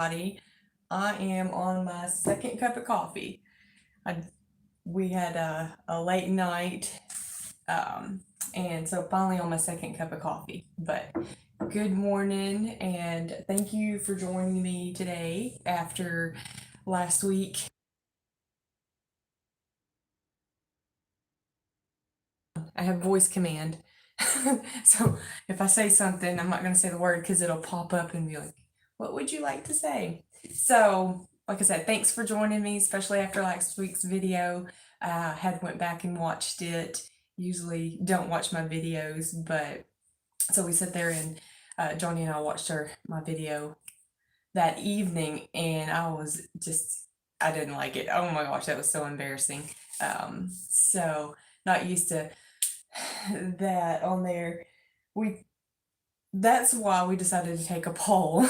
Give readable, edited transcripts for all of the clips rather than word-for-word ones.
everybody. I am on my second cup of coffee. I, we had a late night, um, and so finally on my second cup of coffee. But good morning, and thank you for joining me today after last week. I have voice command. So if I say something, I'm not going to say the word because it'll pop up and be like, what would you like to say? So, like I said, thanks for joining me, especially after last week's video. I had went back and watched it. Usually don't watch my videos, but so we sat there and Johnny and I watched my video that evening, and I didn't like it. Oh my gosh, that was so embarrassing. So not used to that on there. We That's why we decided to take a poll.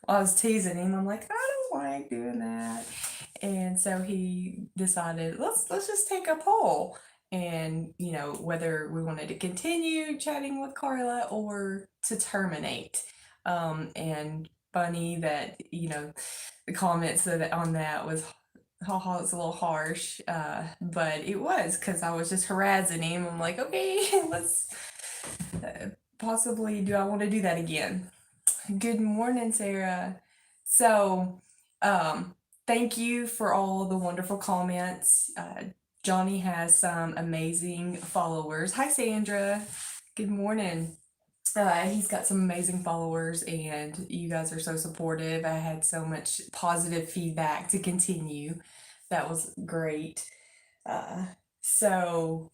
I was teasing him. I'm like, I don't like doing that. And so he decided, let's just take a poll. And, whether we wanted to continue chatting with Carla or to terminate. And funny that, the comments on that was, haha, it's a little harsh. But it was because I was just harassing him. I'm like, okay, let's possibly, do I want to do that again? Good morning, Sarah. So, um, thank you for all the wonderful comments. Johnny has some amazing followers. Hi, Sandra. Good morning. He's got some amazing followers, and you guys are so supportive. I had so much positive feedback to continue. That was great. Uh, so,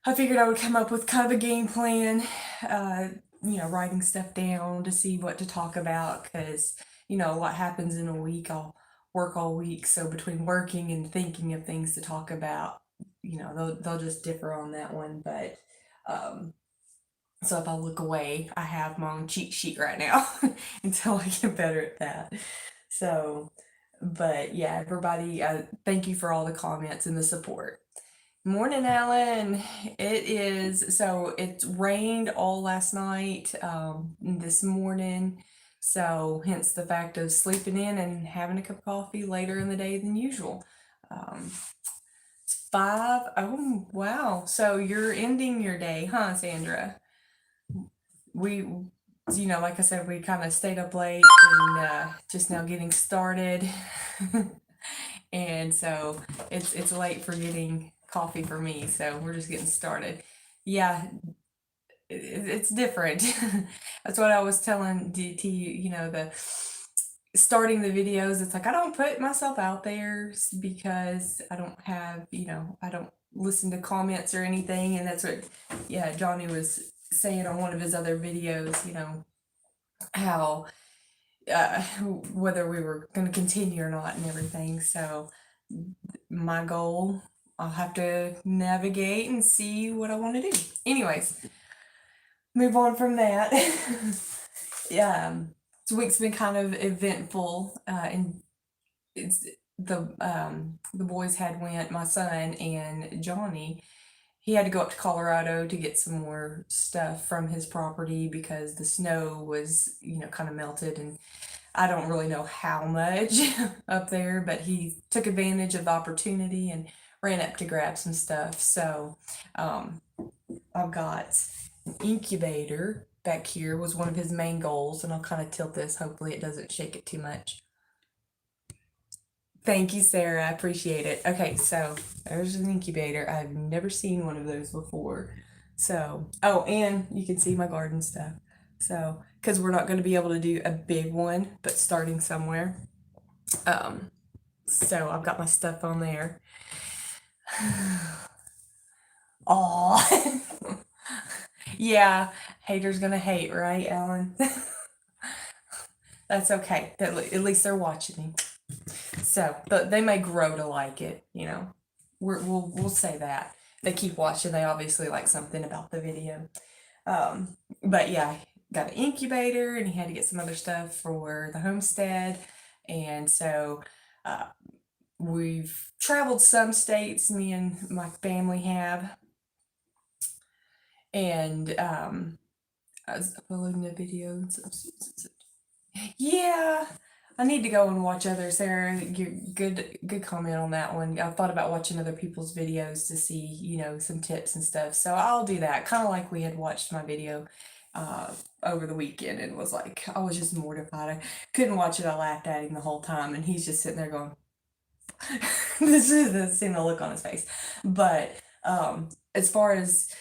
I figured I would come up with kind of a game plan, uh, writing stuff down to see what to talk about because, what happens in a week, I'll work all week. So between working and thinking of things to talk about, they'll just differ on that one. But um, so if I look away, I have my own cheat sheet right now until I get better at that. So, but yeah, everybody, thank you for all the comments and the support. Morning, Alan. It rained all last night, this morning. So hence the fact of sleeping in and having a cup of coffee later in the day than usual. Um, it's five. Oh, wow. So you're ending your day, huh, Sandra? We, like I said, we kind of stayed up late and just now getting started. And so it's late for getting coffee for me, so we're just getting started. Yeah, it's different. That's what I was telling to you, the starting the videos. It's like I don't put myself out there because I don't have, I don't listen to comments or anything. And that's what, yeah, Johnny was saying on one of his other videos, how whether we were going to continue or not and everything. So my goal, I'll have to navigate and see what I want to do. Anyways, move on from that. Yeah, this week's been kind of eventful, and it's the boys had went, my son and Johnny, he had to go up to Colorado to get some more stuff from his property because the snow was, kind of melted, and I don't really know how much up there, but he took advantage of the opportunity and ran up to grab some stuff. So, um, I've got an incubator back here was one of his main goals, and I'll kind of tilt this. Hopefully it doesn't shake it too much. Thank you, Sarah. I appreciate it. Okay, so there's an incubator. I've never seen one of those before. So, oh, and you can see my garden stuff. So, because we're not going to be able to do a big one, but starting somewhere. So I've got my stuff on there. Oh, yeah. Haters gonna hate, right, Alan? That's okay. At least they're watching me. So, but they may grow to like it. We'll say that they keep watching. They obviously like something about the video. But yeah, got an incubator, and he had to get some other stuff for the homestead, and so uh, we've traveled some states. Me and my family have, and I was uploading a video. Yeah, I need to go and watch others. Sarah, good comment on that one. I thought about watching other people's videos to see, some tips and stuff. So I'll do that. Kind of like we had watched my video uh, over the weekend and was like, I was just mortified. I couldn't watch it. I laughed at him the whole time, and he's just sitting there going, this is seeing the look on his face. But as far as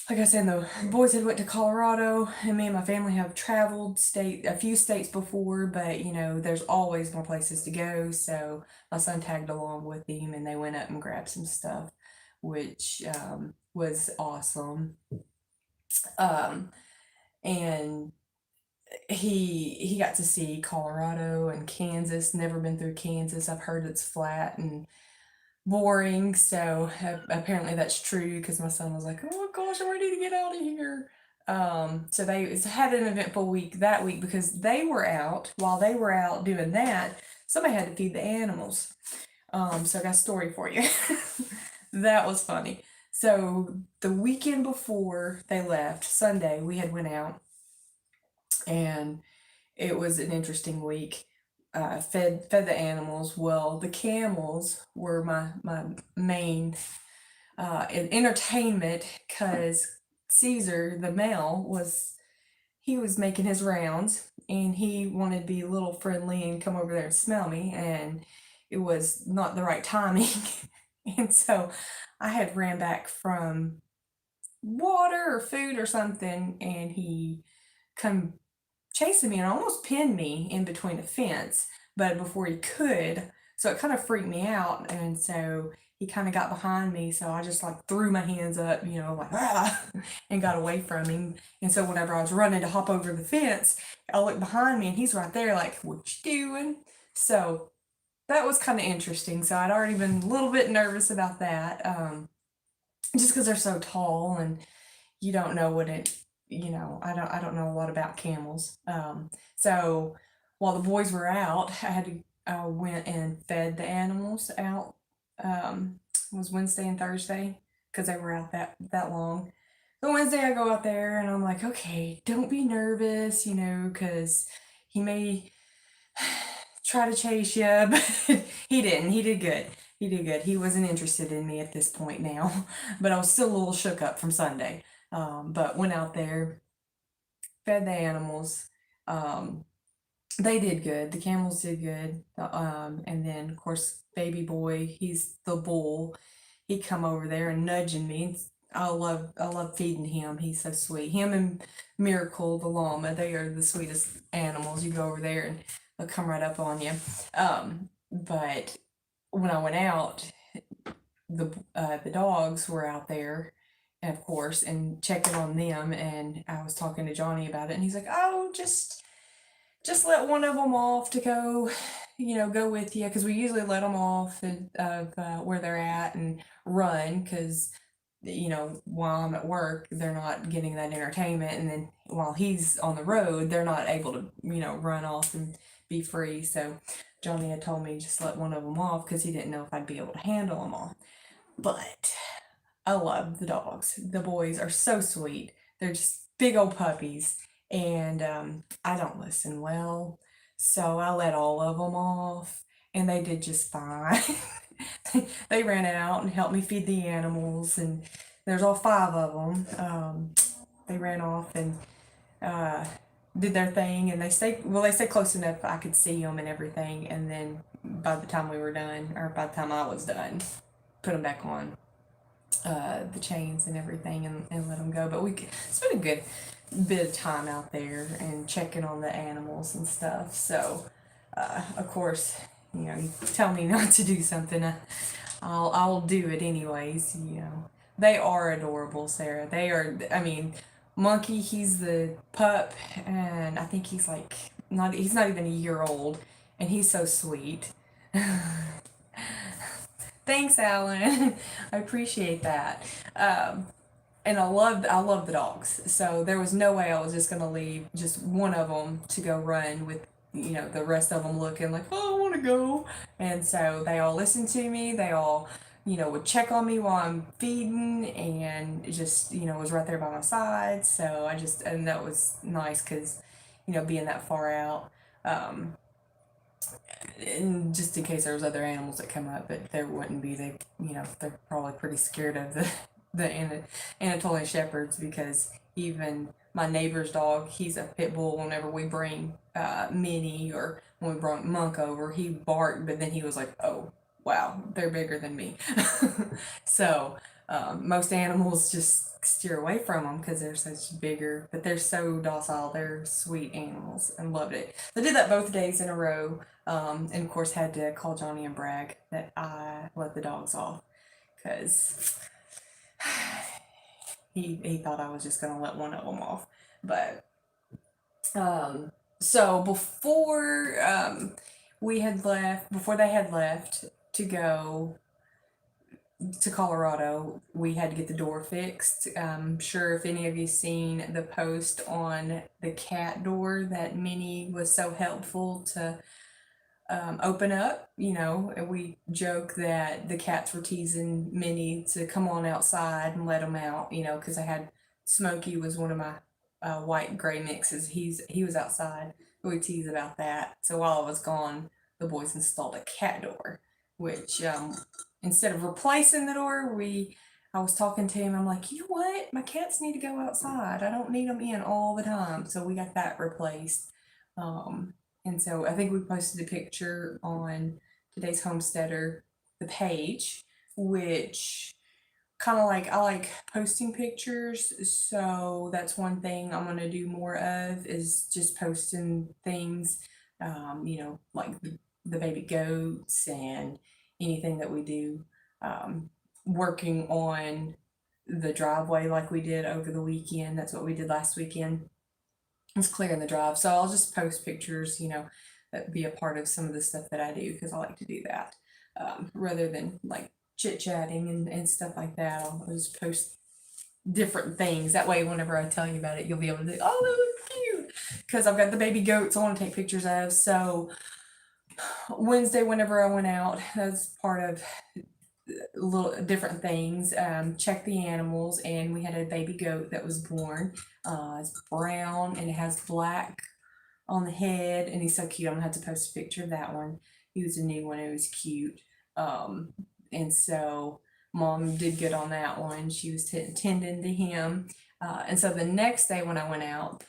like I said, the boys had went to Colorado, and me and my family have traveled a few states before, but there's always more places to go. So my son tagged along with him, and they went up and grabbed some stuff, which was awesome. Um, and he got to see Colorado and Kansas. Never been through Kansas. I've heard it's flat and boring. So apparently that's true because my son was like, "Oh gosh, I'm ready to get out of here." So they had an eventful week that week because while they were out doing that, somebody had to feed the animals. So I got a story for you. That was funny. So the weekend before they left, Sunday, we had went out, and it was an interesting week. Fed the animals. Well, the camels were my main entertainment because Caesar, the male, he was making his rounds, and he wanted to be a little friendly and come over there and smell me, and it was not the right timing. And so I had ran back from water or food or something, and he come chasing me and almost pinned me in between a fence, but before he could, so it kind of freaked me out, and so he kind of got behind me, so I just like threw my hands up, like ah, and got away from him. And so whenever I was running to hop over the fence, I looked behind me and he's right there, like, "What you doing?" So that was kind of interesting. So I'd already been a little bit nervous about that, just because they're so tall, and you don't know what I don't know a lot about camels. So while the boys were out, I went and fed the animals out. It was Wednesday and Thursday because they were out that long. So Wednesday I go out there and I'm like, okay, don't be nervous, because he may try to chase you, but he didn't. He did good. He did good. He wasn't interested in me at this point now, but I was still a little shook up from Sunday. But went out there, fed the animals. Um, they did good. The camels did good. And then of course, baby boy, he's the bull. He come over there and nudging me. I love feeding him. He's so sweet. Him and Miracle, the llama, they are the sweetest animals. You go over there and they'll come right up on you. But when I went out, the dogs were out there, and of course, and checking on them, and I was talking to Johnny about it, and he's like, "Oh, just let one of them off to go, go with you, because we usually let them off of where they're at and run, because while I'm at work, they're not getting that entertainment, and then while he's on the road, they're not able to run off and be free." So Johnny had told me just let one of them off because he didn't know if I'd be able to handle them all. But I love the dogs. The boys are so sweet. They're just big old puppies, and I don't listen well, so I let all of them off, and they did just fine. They ran out and helped me feed the animals, and there's all five of them. They ran off and uh, did their thing, and they stayed close enough I could see them and everything. And then by the time we were done, or by the time I was done, put them back on the chains and everything, and let them go. But we spent a good bit of time out there and checking on the animals and stuff. So, of course, you tell me not to do something, I'll do it anyways. They are adorable, Sarah. They are. I mean, Monkey, he's the pup, and I think he's not even a year old, and he's so sweet. Thanks, Alan. I appreciate that. And I love the dogs. So there was no way I was just gonna leave just one of them to go run with the rest of them looking like, "Oh, I want to go." And so they all listened to me. They all would check on me while I'm feeding, and just was right there by my side. So and that was nice because being that far out. Um, and just in case there was other animals that come up, but there wouldn't be. They, they're probably pretty scared of the Anatolian shepherds, because even my neighbor's dog, he's a pit bull. Whenever we bring Minnie, or when we brought Monk over, he barked, but then he was like, "Oh, wow, they're bigger than me." So most animals just steer away from them because they're such bigger, but they're so docile. They're sweet animals, and loved it. I did that both days in a row, and of course had to call Johnny and brag that I let the dogs off, because he thought I was just gonna let one of them off. But so before they had left to go to Colorado, we had to get the door fixed. I'm sure if any of you seen the post on the cat door that Minnie was so helpful to open up, and we joke that the cats were teasing Minnie to come on outside and let them out, because I had Smokey was one of my white gray mixes. He was outside. We tease about that. So while I was gone, the boys installed a cat door, which instead of replacing the door, I was talking to him. I'm like, you know what? My cats need to go outside. I don't need them in all the time. So we got that replaced. And so I think we posted a picture on today's homesteader, the page, which kind of like, I like posting pictures. So that's one thing I'm going to do more of, is just posting things, like the baby goats and anything that we do, working on the driveway like we did over the weekend. That's what we did last weekend. It's clearing the drive. So I'll just post pictures, that be a part of some of the stuff that I do, because I like to do that, rather than like chit-chatting and stuff like that. I'll just post different things. That way, whenever I tell you about it, you'll be able to, oh, that looks cute, because I've got the baby goats I want to take pictures of. So Wednesday, whenever I went out, that's part of little different things. Check the animals, and we had a baby goat that was born. It's brown and it has black on the head, and he's so cute. I'm gonna have to post a picture of that one. He was a new one. It was cute. And so Mom did good on that one. She was tending to him. And so the next day when I went out,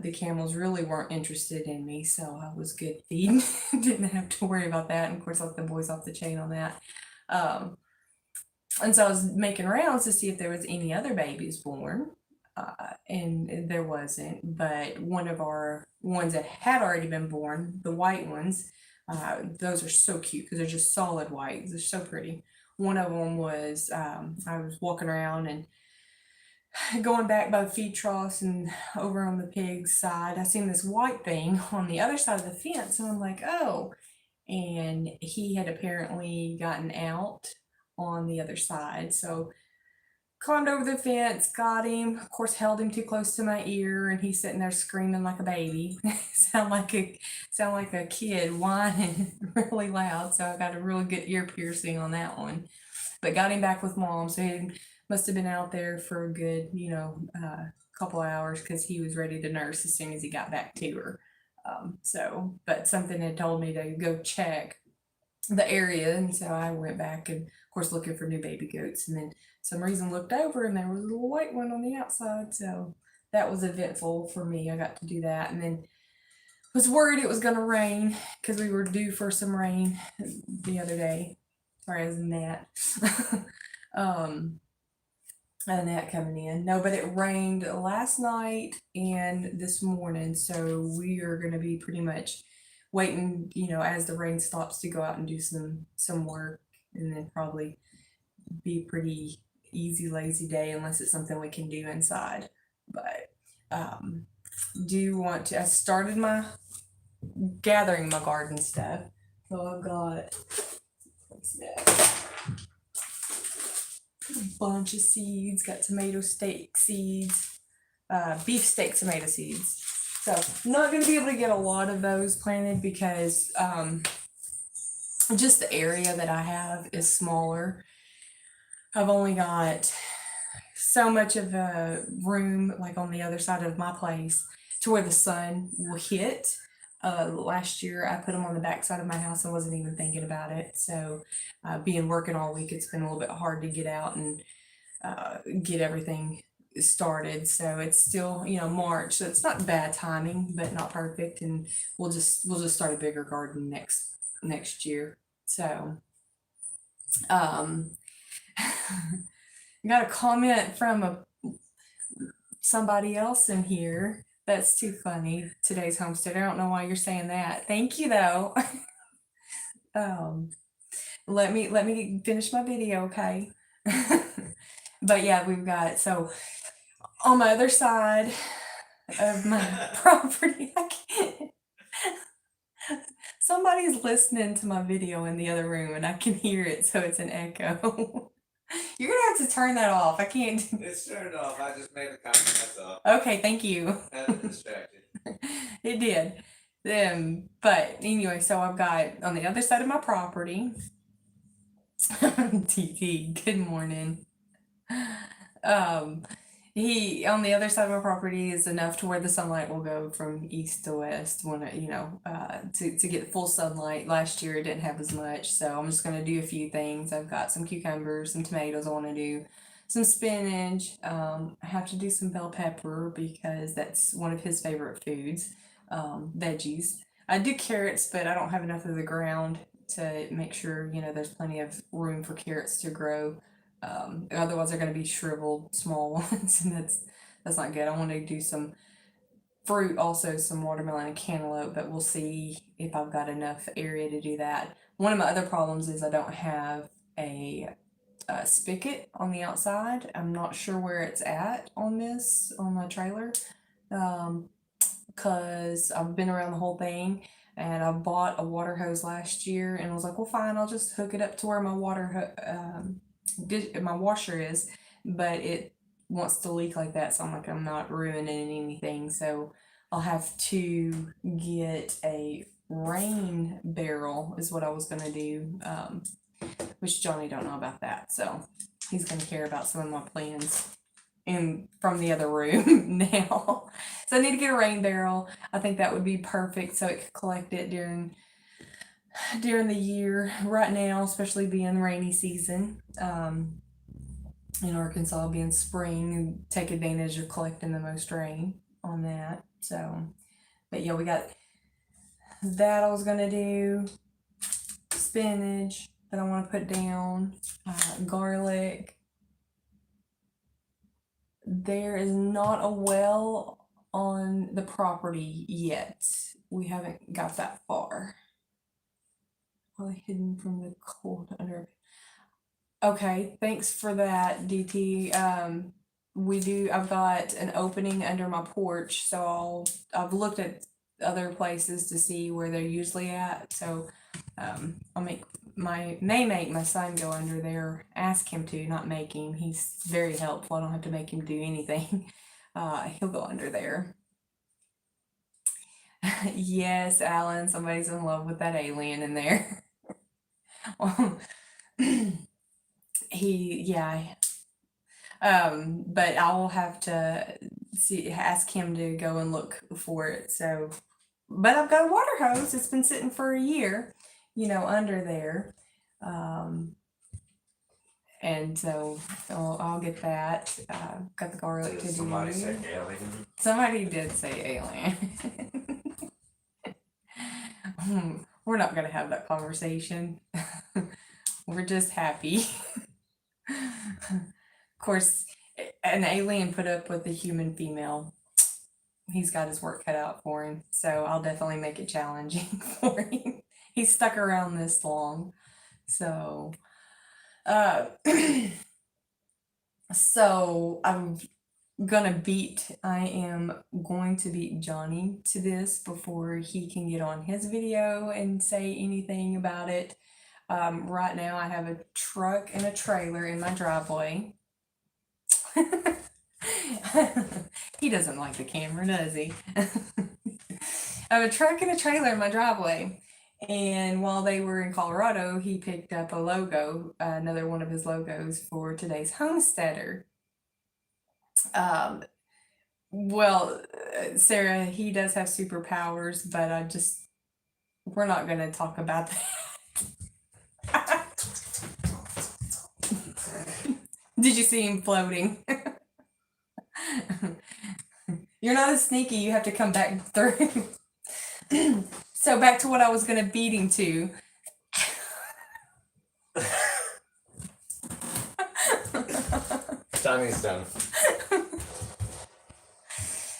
the camels really weren't interested in me, so I was good feeding. Didn't have to worry about that. And of course, I let the boys off the chain on that. And so I was making rounds to see if there was any other babies born, and there wasn't. But one of our ones that had already been born, the white ones, those are so cute because they're just solid white. They're so pretty. One of them was, I was walking around and going back by the feed troughs and over on the pig's side, I seen this white thing on the other side of the fence, and I'm like, oh. And he had apparently gotten out on the other side. So climbed over the fence, got him, of course held him too close to my ear, and he's sitting there screaming like a baby. sound like a kid whining really loud. So I got a really good ear piercing on that one. But got him back with Mom, so he must have been out there for a good, couple hours, because he was ready to nurse as soon as he got back to her. But something had told me to go check the area, and so I went back and of course looking for new baby goats, and then some reason looked over and there was a little white one on the outside. So that was eventful for me. I got to do that, and then was worried it was gonna rain because we were due for some rain the other day. Sorry, I was in that. And that coming in. No, but it rained last night and this morning, so we are going to be pretty much waiting, as the rain stops, to go out and do some work, and then probably be pretty easy, lazy day unless it's something we can do inside. But do you want to? I started gathering my garden stuff, so I've got a bunch of seeds. Got tomato steak seeds, beef steak tomato seeds. So I'm not going to be able to get a lot of those planted because just the area that I have is smaller. I've only got so much of a room, like on the other side of my place, to where the sun will hit. Last year I put them on the back side of my house and wasn't even thinking about it. So, being working all week, it's been a little bit hard to get out and get everything started. So it's still, March, so it's not bad timing, but not perfect. And we'll just start a bigger garden next year. So, um, got a comment from somebody else in here. That's too funny. Today's homesteader. I don't know why you're saying that. Thank you though. um, let me finish my video, okay? But yeah, we've got so on my other side of my property. I can't. Somebody's listening to my video in the other room and I can hear it, so it's an echo. You're gonna have to turn that off. I can't. It's turned off. I just made a comment. That's all. Okay, thank you. Had it distracted. It did. But anyway, so I've got on the other side of my property. TT, good morning. He on the other side of my property is enough to where the sunlight will go from east to west when to get full sunlight. Last year it didn't have as much, so I'm just gonna do a few things. I've got some cucumbers, some tomatoes I want to do, some spinach. I have to do some bell pepper because that's one of his favorite foods. Veggies. I do carrots, but I don't have enough of the ground to make sure there's plenty of room for carrots to grow. Otherwise they're going to be shriveled small ones, and that's not good. I want to do some fruit also, some watermelon and cantaloupe, but we'll see if I've got enough area to do that. One of my other problems is I don't have a spigot on the outside. I'm not sure where it's at on my trailer, because I've been around the whole thing. And I bought a water hose last year and was like, well, fine, I'll just hook it up to where my my washer is, but it wants to leak like that. So I'm like, I'm not ruining anything. So I'll have to get a rain barrel is what I was gonna do, which Johnny don't know about that. So he's gonna care about some of my plans from the other room now. So I need to get a rain barrel. I think that would be perfect, so it could collect it during the year. Right now, especially being rainy season, in Arkansas being spring, and take advantage of collecting the most rain on that. So, but yeah, we got that I was gonna do, spinach that I want to put down, garlic. There is not a well on the property yet. We haven't got that far. Probably hidden from the cold under. Okay, thanks for that, DT. I've got an opening under my porch, so I've looked at other places to see where they're usually at. So I'll make my son go under there. Ask him to, not make him. He's very helpful. I don't have to make him do anything. He'll go under there. Yes, Alan, somebody's in love with that alien in there. But I will have to ask him to go and look for it. So, but I've got a water hose. It's been sitting for a year, under there. And so I'll get that. Got the garlic to do. Somebody said alien. Somebody did say alien. We're not gonna have that conversation. We're just happy. Of course, an alien put up with a human female. He's got his work cut out for him, so I'll definitely make it challenging for him. He's stuck around this long. So, so I am going to beat Johnny to this before he can get on his video and say anything about it. Right now I have a truck and a trailer in my driveway. He doesn't like the camera, does he? I have a truck and a trailer in my driveway. And while they were in Colorado, he picked up a logo, another one of his logos for today's homesteader. Well, Sarah, he does have superpowers, but we're not going to talk about that. Did you see him floating? You're not as sneaky, you have to come back through. So back to what I was going to beat him to. Johnny's done.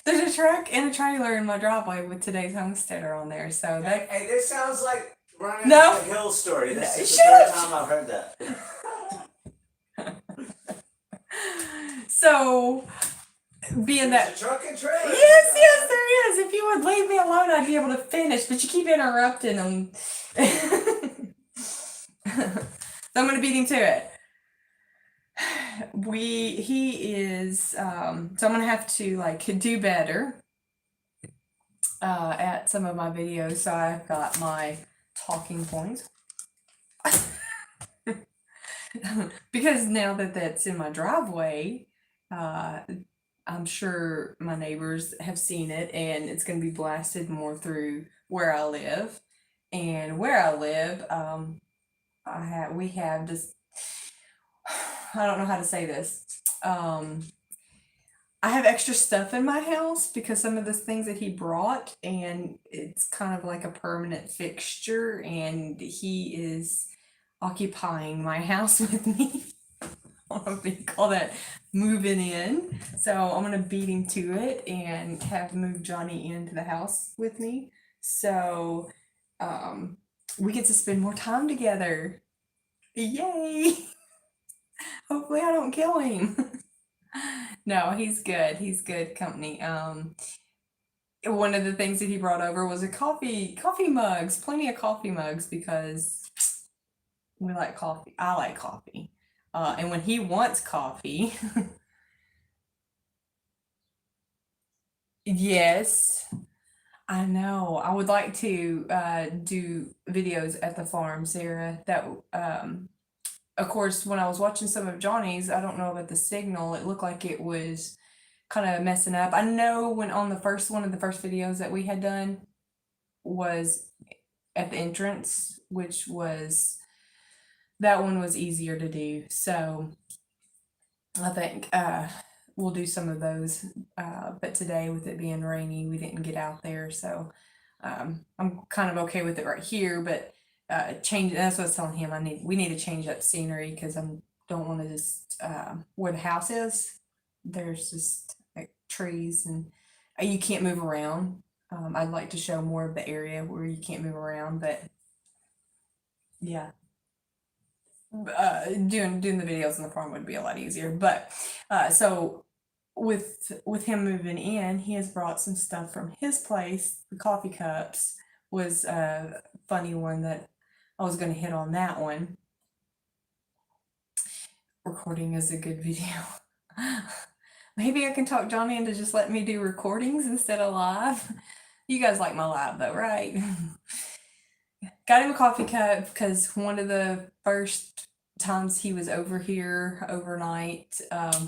There's a truck and a trailer in my driveway with today's homesteader on there, so that Hey, this sounds like running No. up the hill story. This is the Shut third up. time I've heard that. so being that There's a truck and trailer. yes, there is. If you would leave me alone, I'd be able to finish, but you keep interrupting them. So I'm gonna beat him to it. He is so I'm gonna have to like do better at some of my videos. So I've got my talking points. Because now that that's in my driveway, I'm sure my neighbors have seen it, and it's going to be blasted more through where I live. And where I live, we have this. I don't know how to say this. I have extra stuff in my house because some of the things that he brought, and it's kind of like a permanent fixture, and he is occupying my house with me. I don't know if you call that moving in. So I'm gonna beat him to it and have moved Johnny into the house with me. So we get to spend more time together. Yay! Hopefully I don't kill him. No, he's good. He's good company. One of the things that he brought over was coffee mugs, plenty of coffee mugs because we like coffee. I like coffee. And when he wants coffee, yes, I know. I would like to do videos at the farm, Sarah. That of course, when I was watching some of Johnny's, I don't know about the signal. It looked like it was kind of messing up. I know when on the first one of the first videos that we had done was at the entrance, which was that one was easier to do. So I think we'll do some of those. But today, with it being rainy, we didn't get out there. So I'm kind of okay with it right here. But change. That's what I was telling him. We need to change up scenery because I don't want to just where the house is. There's just like trees and you can't move around. I'd like to show more of the area where you can't move around, but yeah. Doing the videos on the farm would be a lot easier. But so with him moving in, he has brought some stuff from his place. The coffee cups was a funny one that I was going to hit on that one. Recording is a good video. Maybe I can talk Johnny into just letting me do recordings instead of live. You guys like my live though, right? Got him a coffee cup because one of the first times he was over here overnight,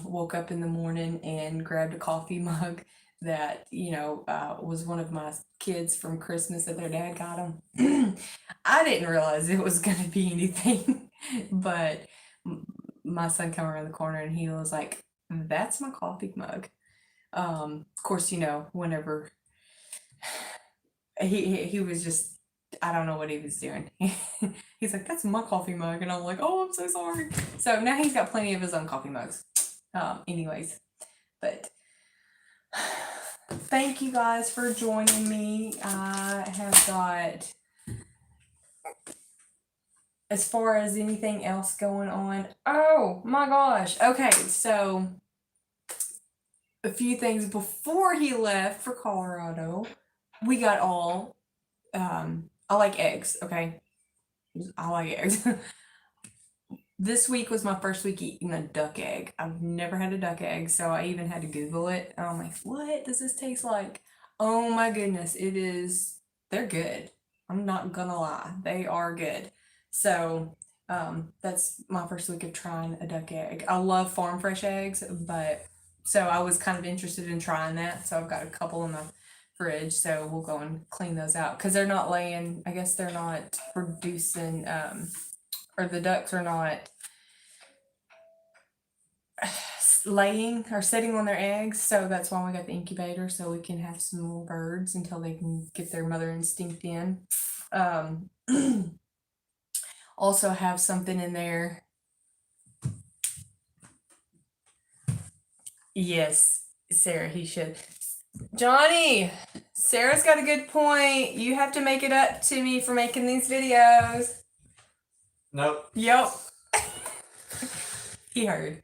woke up in the morning and grabbed a coffee mug that, was one of my kids from Christmas that their dad got him. I didn't realize it was going to be anything, but my son came around the corner and he was like, "That's my coffee mug." Of course, whenever he was just, I don't know what he was doing. He's like, "That's my coffee mug," and I'm like, "Oh, I'm so sorry." So now he's got plenty of his own coffee mugs. Anyways, but thank you guys for joining me. I have got, as far as anything else going on, oh my gosh. Okay, so a few things before he left for Colorado. We got all, I like eggs, okay? I like eggs. This week was my first week eating a duck egg. I've never had a duck egg, so I even had to Google it. And I'm like, what does this taste like? Oh my goodness, they're good. I'm not gonna lie, they are good. So, that's my first week of trying a duck egg. I love farm fresh eggs, but So I was kind of interested in trying that. So I've got a couple in the fridge. So we'll go and clean those out because they're not laying. I guess they're not producing, or the ducks are not laying or sitting on their eggs. So that's why we got the incubator, so we can have some more birds until they can get their mother instinct in. Also have something in there. Yes, Sarah, he should. Johnny, Sarah's got a good point. You have to make it up to me for making these videos. Nope. Yep. He heard.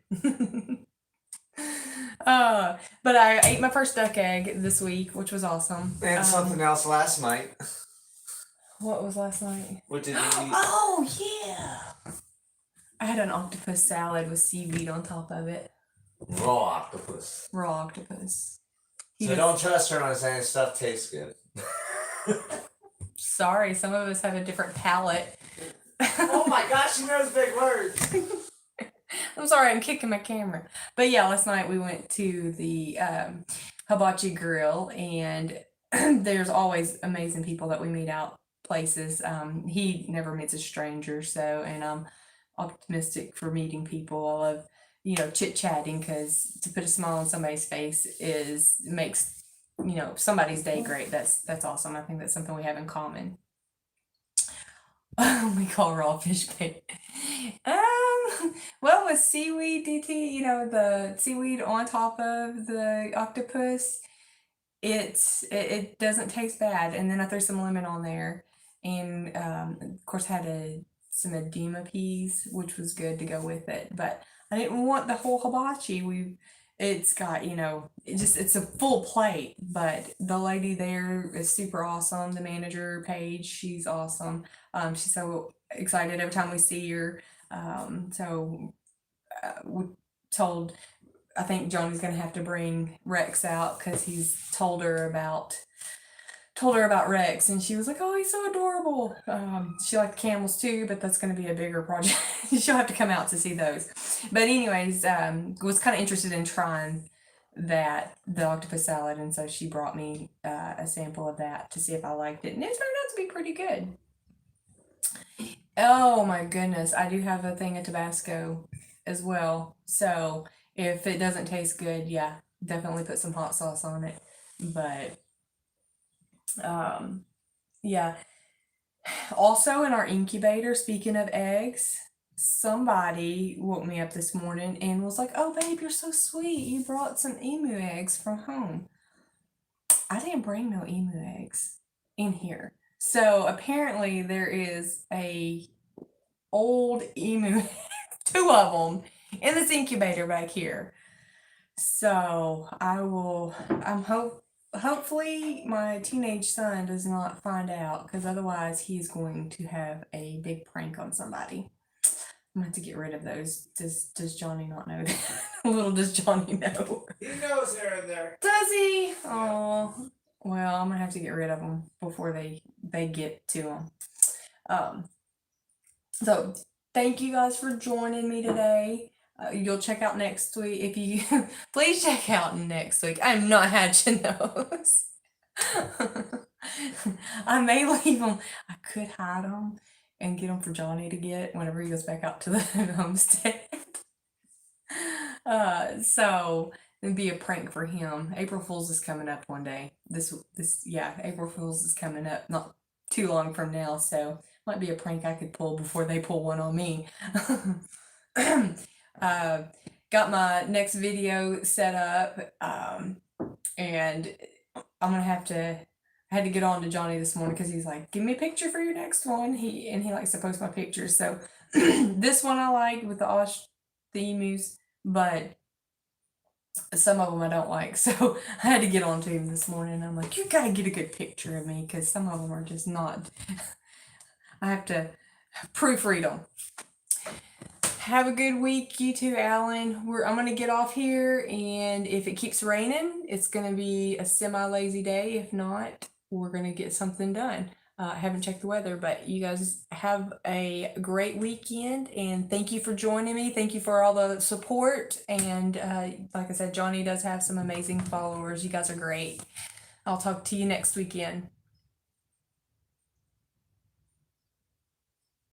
But I ate my first duck egg this week, which was awesome. And something else last night. What was last night? What did you eat? Oh, yeah. I had an octopus salad with seaweed on top of it. Raw octopus. Raw octopus. So don't trust her on saying stuff tastes good. Sorry, some of us have a different palate. Oh my gosh, she knows big words. I'm sorry, I'm kicking my camera. But yeah, last night we went to the hibachi grill, and there's always amazing people that we meet out places. He never meets a stranger, so, and I'm optimistic for meeting people. I love, chit-chatting, because to put a smile on somebody's face makes somebody's day great. That's awesome. I think that's something we have in common. We call raw fish bait. Well, with seaweed DT, the seaweed on top of the octopus, it doesn't taste bad. And then I threw some lemon on there, and of course had some edema peas, which was good to go with it. But I didn't want the whole hibachi. It's got, it's a full plate, but the lady there is super awesome. The manager, Paige, she's awesome. She's so excited every time we see her. We told, I think Johnny's gonna have to bring Rex out because he's told her about Rex, and she was like, "Oh, he's so adorable." She liked camels too, but that's going to be a bigger project. She'll have to come out to see those. But anyways, was kind of interested in trying the octopus salad, and so she brought me a sample of that to see if I liked it, and it turned out to be pretty good. Oh my goodness, I do have a thing of Tabasco as well. So if it doesn't taste good, yeah, definitely put some hot sauce on it. But yeah. Also in our incubator, speaking of eggs, somebody woke me up this morning and was like, "Oh babe, you're so sweet. You brought some emu eggs from home." I didn't bring no emu eggs in here. So apparently there is a old emu, 2 of them, in this incubator back here. So hopefully my teenage son does not find out, because otherwise he's going to have a big prank on somebody. I'm gonna have to get rid of those. Does Johnny not know that? Little does Johnny know. He knows they're in there. Does he? Oh, well, I'm gonna have to get rid of them before they get to them. So thank you guys for joining me today. You'll check out next week if you please check out next week. I'm not hatching those. I may leave them. I could hide them and get them for Johnny to get whenever he goes back out to the homestead. So it'd be a prank for him. April Fool's is coming up one day. April Fool's is coming up not too long from now, so might be a prank I could pull before they pull one on me. Got my next video set up, and I had to get on to Johnny this morning because he's like, "Give me a picture for your next one." He likes to post my pictures. So this one I like with the emus, but some of them I don't like. So I had to get on to him this morning. I'm like, "You gotta get a good picture of me," because some of them are just not. I have to proofread them. Have a good week, you too, Alan. I'm gonna get off here, and if it keeps raining, it's gonna be a semi-lazy day. If not, we're gonna get something done. I haven't checked the weather, but you guys have a great weekend, and thank you for joining me. Thank you for all the support. And like I said, Johnny does have some amazing followers. You guys are great. I'll talk to you next weekend.